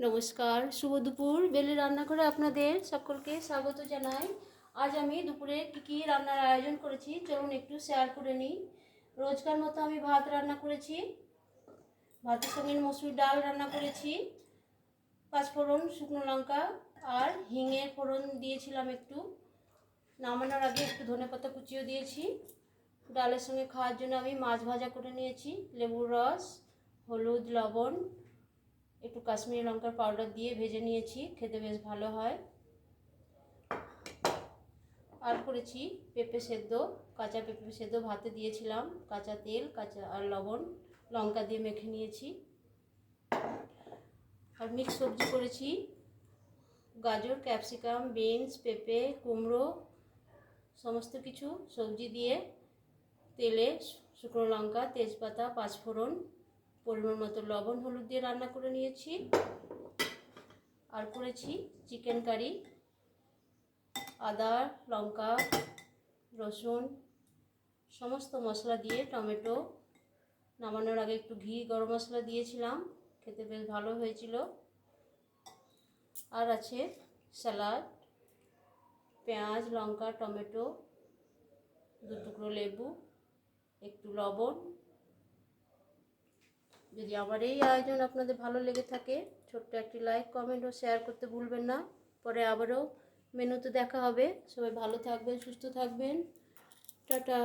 নমস্কার, শুভ দুপুর। বেলি রান্নাঘরে আপনাদের সকলকে স্বাগত জানাই। আজ আমি দুপুরে কী রান্নার আয়োজন করেছি চলুন একটু শেয়ার করে নিই। রোজকার মতো আমি ভাত রান্না করেছি, ভাতের সঙ্গে মসুর ডাল রান্না করেছি, পাঁচফোড়ন, শুকনো লঙ্কা আর হিঙের ফোড়ন দিয়েছিলাম একটু। নামানোর আগে একটু ধনেপাতা কুচিও দিয়েছি। ডালের সঙ্গে খাওয়ার জন্য আমি মাছ ভাজা করে নিয়েছি, লেবুর রস, হলুদ, লবণ, একটু কাশ্মীরি লঙ্কার পাউডার দিয়ে ভেজে নিয়েছি, খেতে বেশ ভালো হয়। আর করেছি পেঁপে সেদ্ধ, কাঁচা পেঁপে সেদ্ধ ভাতে দিয়েছিলাম, কাঁচা তেল, কাঁচা আর লবণ লঙ্কা দিয়ে মেখে নিয়েছি। আর মিক্স সবজি করেছি, গাজর, ক্যাপসিকাম, বিনস, পেঁপে, কুমড়ো, সমস্ত কিছু সবজি দিয়ে তেলে শুকনো লঙ্কা, তেজপাতা, পাঁচফোড়ন, পরিমাণ মতো লবণ, হলুদ দিয়ে রান্না করে নিয়েছি। আর করেছি চিকেন কারি, আদা, লঙ্কা, রসুন সমস্ত মশলা দিয়ে, টমেটো, নামানোর আগে একটু ঘি, গরম মশলা দিয়েছিলাম, খেতে বেশ ভালো হয়েছিল। আর আছে স্যালাড, পেঁয়াজ, লঙ্কা, টমেটো, দু টুকরো লেবু, একটু লবণ। যদি আমার এই আয়োজন আপনাদের ভালো লেগে থাকে, ছোট্ট একটি লাইক, কমেন্ট ও শেয়ার করতে ভুলবেন না। পরে আবারও মেনুতে দেখা হবে। সবাই ভালো থাকবেন, সুস্থ থাকবেন। টাটা।